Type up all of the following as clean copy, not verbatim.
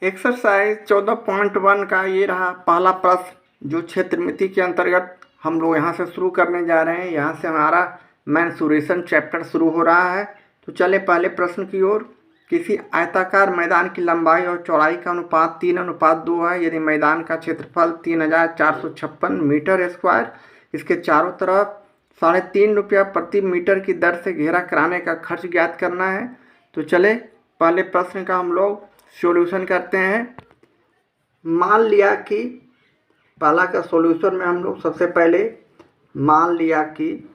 Exercise 14.1 का ये रहा पहला प्रश्न, जो क्षेत्रमिति के अंतर्गत हम लोग यहाँ से शुरू करने जा रहे हैं। यहाँ से हमारा मेंसुरेशन चैप्टर शुरू हो रहा है। तो चले पहले प्रश्न की ओर। किसी आयताकार मैदान की लंबाई और चौड़ाई का अनुपात 3:2 है। यदि मैदान का क्षेत्रफल 3456 मीटर स्क्वायर, इसके चारों तरफ ₹3.5 प्रति मीटर की दर से घेरा कराने का खर्च ज्ञात करना है। तो चले पहले प्रश्न का हम लोग सॉल्यूशन करते हैं। मान लिया कि पहला का सॉल्यूशन में हम लोग सबसे पहले मान लिया कि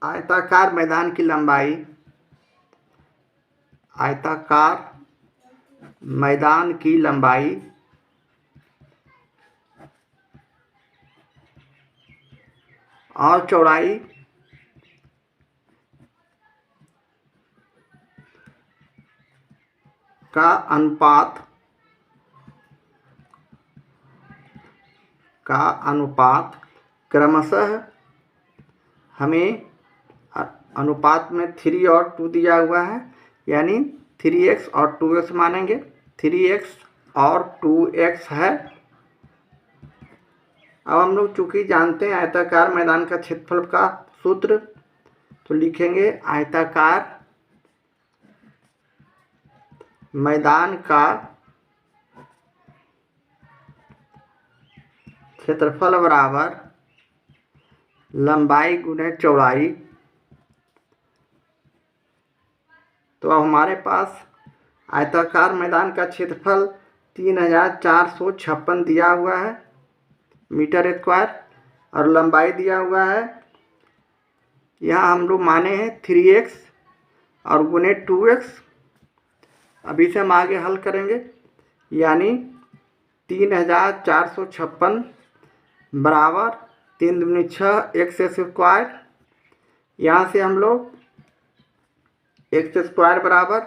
आयताकार मैदान की लंबाई और चौड़ाई का अनुपात क्रमशः हमें अनुपात में 3 और 2 दिया हुआ है, यानी 3x और 2x मानेंगे। 3x और 2x है। अब हम लोग चूंकि जानते हैं आयताकार मैदान का क्षेत्रफल का सूत्र, तो लिखेंगे आयताकार मैदान का क्षेत्रफल बराबर लंबाई गुने चौड़ाई। तो अब हमारे पास आयताकार मैदान का क्षेत्रफल 3456 दिया हुआ है मीटर स्क्वायर और लंबाई दिया हुआ है, यहाँ हम लोग माने हैं 3x और गुने 2x। अभी से हम आगे हल करेंगे, यानी 3456 बराबर 3 दूनी 6 x स्क्वायर। यहाँ से हम लोग x स्क्वायर बराबर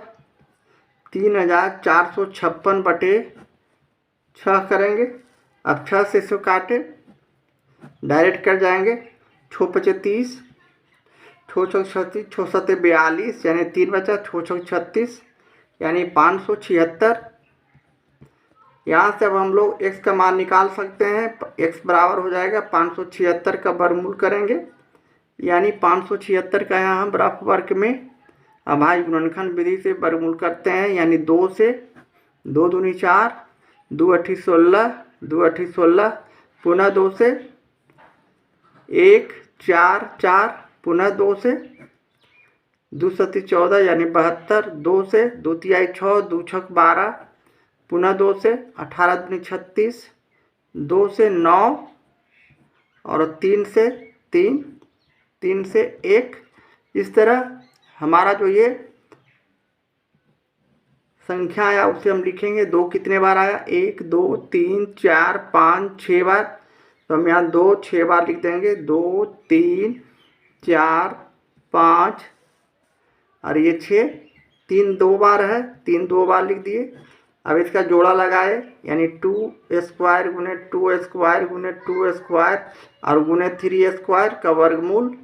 3456 बटे 6 करेंगे। अब 6 से इसको काटे, डायरेक्ट कर जाएंगे। 6 × 30, 6 × 36, 6 × 7 42, यानी 3 बचा। 6 × 36 यानी 576। यहाँ से अब हम लोग x का मान निकाल सकते हैं। x बराबर हो जाएगा 576 का वर्गमूल करेंगे, यानी 576 का यहाँ हम रफ वर्ग में अभाज्य गुणनखंड विधि से वर्गमूल करते हैं, यानी 2 से 2 दूनी 4, 2 × 8 16, 2 × 8 16, पुनः 2 से 1 4 4, पुनः 2 से 2 × 7 14, यानी 72, 2 से 2 × 6, 2 × 6 12, पुनः 2 से 18 दूनी 36, 2 से 9 और 3 से 3, 3 से 1। इस तरह हमारा जो ये संख्या आया उसे हम लिखेंगे। 2 कितने बार आया? 1 2 3 4 5 6 बार। तो हम यहाँ 2 6 बार लिख देंगे। 2 3 4 5 और ये 6, 3 2 बार है, 3 2 बार लिख दिए। अब इसका जोड़ा लगाए, यानी 2 स्क्वायर गुने 2 स्क्वायर गुने 2 स्क्वायर और गुने 3 स्क्वायर का वर्गमूल।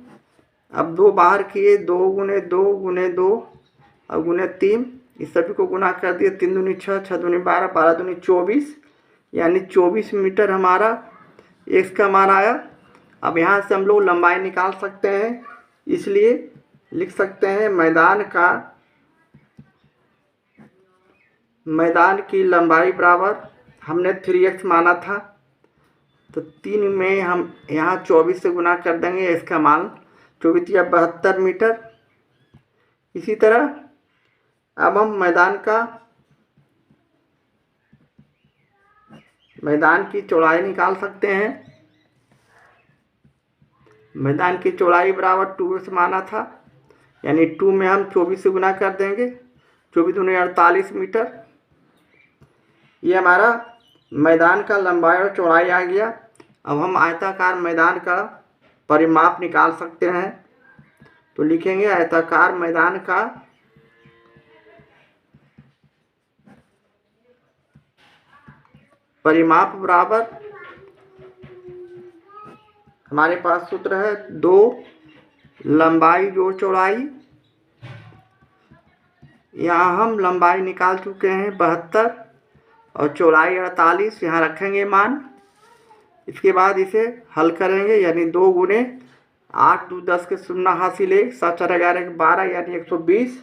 अब 2 बाहर किए, 2 गुने 2 गुने 2 और गुने 3, इस सभी को गुना कर दिए। 3 दूनी 6, 6 दूनी 12, 12 दूनी 24, यानी 24 मीटर हमारा x का मान आया। अब यहाँ से हम लोग लंबाई निकाल सकते हैं, इसलिए लिख सकते हैं मैदान की लंबाई बराबर, हमने 3x माना था, तो 3 में हम यहाँ 24 से गुना कर देंगे। इसका मान 24 या 72 मीटर। इसी तरह अब हम मैदान की चौड़ाई निकाल सकते हैं। मैदान की चौड़ाई बराबर 2x माना था, यानी 2 में हम 24 से गुना कर देंगे। 24 दूनी 48 मीटर। ये हमारा मैदान का लंबाई और चौड़ाई आ गया। अब हम आयताकार मैदान का परिमाप निकाल सकते हैं। तो लिखेंगे आयताकार मैदान का परिमाप बराबर, हमारे पास सूत्र है 2 लंबाई जोड़ चौड़ाई, यहाँ हम लंबाई निकाल चुके हैं 72 और चौड़ाई 48, यहाँ रखेंगे मान। इसके बाद इसे हल करेंगे, यानी 2 गुने 8 2 10 के शून्य हासिल 1 7 4 11 12 यानी 120।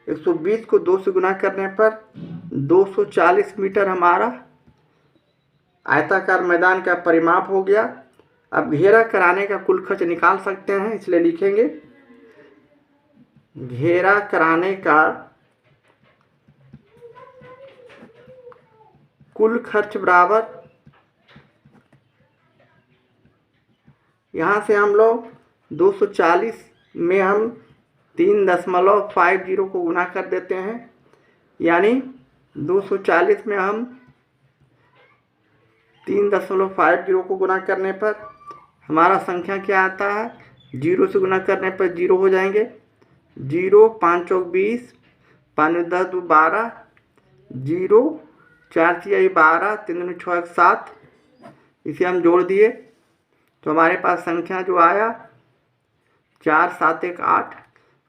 120 को 2 से गुना करने पर 240 मीटर हमारा आयताकार मैदान का परिमाप हो गया। अब घेरा कराने का कुल खर्च निकाल सकते हैं, इसलिए लिखेंगे घेरा कराने का कुल खर्च बराबर, यहाँ से हम लोग 240 में हम 3.50 को गुना कर देते हैं, यानी 240 में हम 3.50 को गुना करने पर हमारा संख्या क्या आता है, 0 से गुना करने पर 0 हो जाएंगे। 0 5 चौक 20, 5 10 2 12, 0 4 6 12, 3 6 7, इसे हम जोड़ दिए तो हमारे पास संख्या जो आया 4 7 1 8।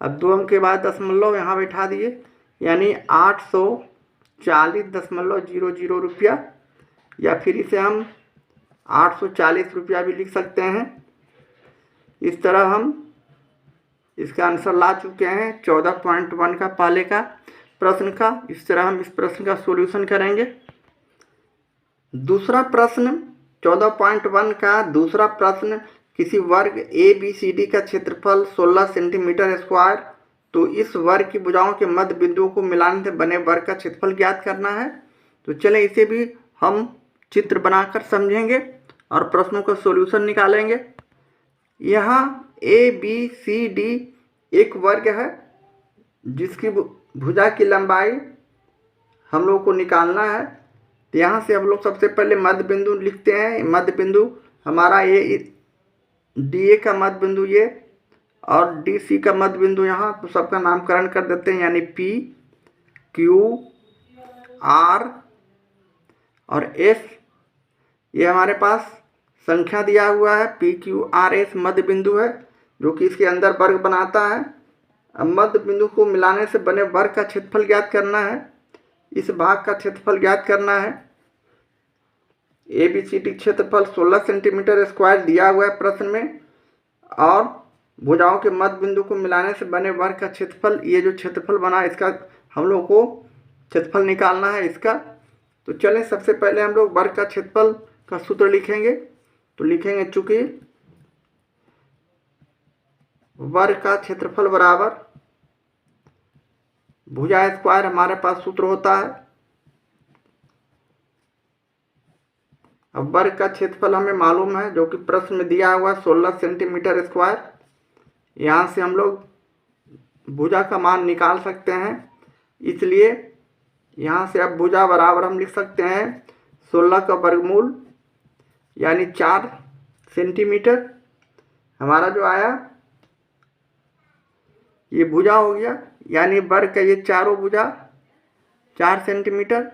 अब 2 अंक के बाद दशमलव यहाँ बैठा दिए, यानी 840.00 रुपया, या फिर इसे हम 840 रुपया भी लिख सकते हैं। इस तरह हम इसका आंसर ला चुके हैं 14.1 का पहले का प्रश्न का। इस तरह हम इस प्रश्न का सॉल्यूशन करेंगे। दूसरा प्रश्न 14.1 का दूसरा प्रश्न, किसी वर्ग ABCD का क्षेत्रफल 16 सेंटीमीटर स्क्वायर, तो इस वर्ग की भुजाओं के मध्य बिंदुओं को मिलाने से बने वर्ग का क्षेत्रफल ज्ञात करना है। तो चलें इसे भी हम चित्र बनाकर समझेंगे और प्रश्नों का सॉल्यूशन निकालेंगे। यहाँ ABCD एक वर्ग है जिसकी भुजा की लंबाई हम लोग को निकालना है। तो यहाँ से हम लोग सबसे पहले मध्य बिंदु लिखते हैं। मध्य बिंदु हमारा ये DA का मध्य बिंदु ये, और DC का मध्य बिंदु यहाँ, तो सबका नामकरण कर देते हैं, यानी P Q R और S। ये हमारे पास संख्या दिया हुआ है, P Q R S मध्य बिंदु है जो कि इसके अंदर वर्ग बनाता है। अब मध्य बिंदु को मिलाने से बने वर्ग का क्षेत्रफल ज्ञात करना है। इस भाग का क्षेत्रफल ज्ञात करना है। ABCD क्षेत्रफल 16 सेंटीमीटर स्क्वायर दिया हुआ है प्रश्न में, और भुजाओं के मध्य बिंदु को मिलाने से बने वर्ग का क्षेत्रफल, ये जो क्षेत्रफल बना इसका हम लोग को क्षेत्रफल निकालना है इसका। तो चलें सबसे पहले हम लोग वर्ग का क्षेत्रफल का सूत्र लिखेंगे। तो लिखेंगे चूंकि वर्ग का क्षेत्रफल बराबर भुजा स्क्वायर, हमारे पास सूत्र होता है। अब वर्ग का क्षेत्रफल हमें मालूम है जो कि प्रश्न में दिया हुआ 16 सेंटीमीटर स्क्वायर। यहाँ से हम लोग भुजा का मान निकाल सकते हैं, इसलिए यहाँ से अब भुजा बराबर हम लिख सकते हैं 16 का वर्गमूल यानी 4 सेंटीमीटर। हमारा जो आया ये भुजा हो गया, यानी वर्ग का ये चारों भुजा 4 सेंटीमीटर,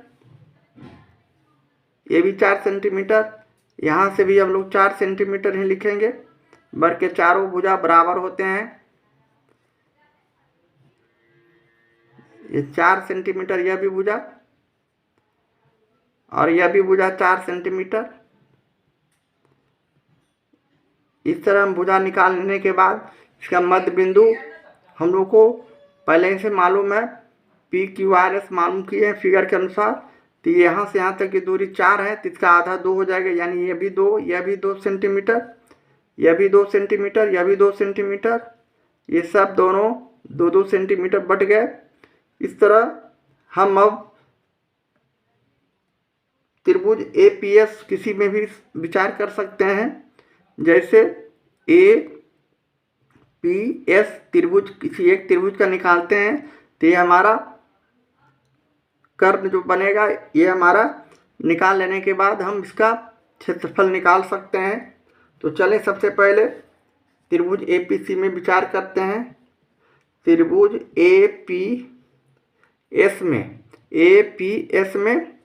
ये भी 4 सेंटीमीटर, यहाँ से भी हम लोग 4 सेंटीमीटर ही लिखेंगे। वर्ग के चारों भुजा बराबर होते हैं, ये 4 सेंटीमीटर यह भी भुजा, और यह भी भुजा 4 सेंटीमीटर। इस तरह हम भुजा निकालने के बाद इसका मध्य बिंदु हम लोग को पहले से मालूम है, PQRS मालूम किए हैं फिगर के अनुसार। तो यहाँ से यहाँ तक की दूरी 4 है, तो इसका आधा 2 हो जाएगा, यानी ये भी 2, यह भी 2 सेंटीमीटर, यह भी 2 सेंटीमीटर, यह भी 2 सेंटीमीटर, ये सब दोनों 2-2 सेंटीमीटर बट गए। इस तरह हम अब त्रिभुज APS किसी में भी विचार कर सकते हैं, जैसे APS त्रिभुज किसी एक त्रिभुज का निकालते हैं, तो ये हमारा कर्व जो बनेगा ये हमारा निकाल लेने के बाद हम इसका क्षेत्रफल निकाल सकते हैं। तो चलें सबसे पहले त्रिभुज APC में विचार करते हैं। त्रिभुज APS में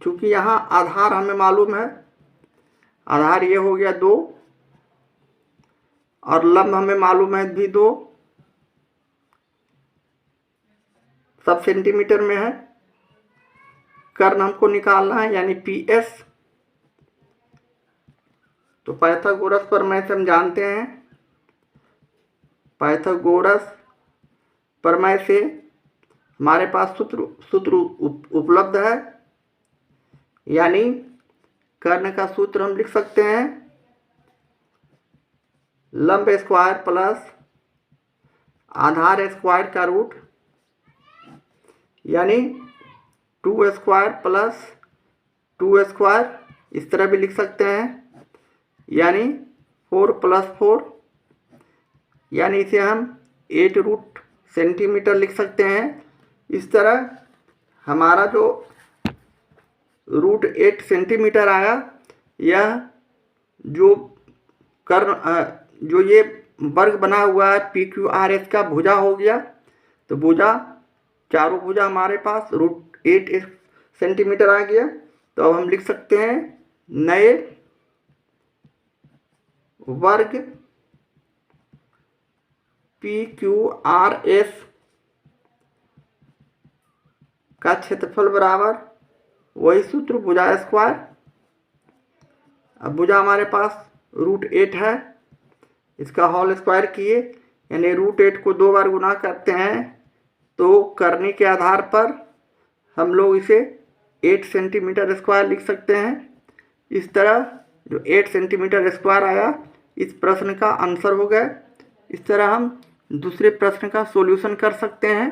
चूंकि यहाँ आधार हमें मालूम है आधार ये हो गया 2 और लंब हमें मालूम है भी 2, सब सेंटीमीटर में है। कर्ण हमको निकालना है यानी PS। तो पाइथागोरस प्रमेय से हम जानते हैं, पाइथागोरस प्रमेय से हमारे पास सूत्र उपलब्ध है, यानी कर्ण का सूत्र हम लिख सकते हैं लंब स्क्वायर प्लस आधार स्क्वायर का रूट, यानी 2 स्क्वायर प्लस 2 स्क्वायर, इस तरह भी लिख सकते हैं, यानी 4 + 4, यानी इसे हम 8 रूट सेंटीमीटर लिख सकते हैं। इस तरह हमारा जो √8 सेंटीमीटर आया, यह जो कर्ण जो ये वर्ग बना हुआ है PQRS का भुजा हो गया। तो भुजा, चारों भुजा हमारे पास √8 सेंटीमीटर आ गया। तो अब हम लिख सकते हैं नए वर्ग PQRS का क्षेत्रफल बराबर वही सूत्र भुजा स्क्वायर। अब भुजा हमारे पास √8 है, इसका होल स्क्वायर किए, यानी √8 को 2 बार गुना करते हैं तो करने के आधार पर हम लोग इसे 8 सेंटीमीटर स्क्वायर लिख सकते हैं। इस तरह जो 8 सेंटीमीटर स्क्वायर आया, इस प्रश्न का आंसर हो गया। इस तरह हम दूसरे प्रश्न का सॉल्यूशन कर सकते हैं।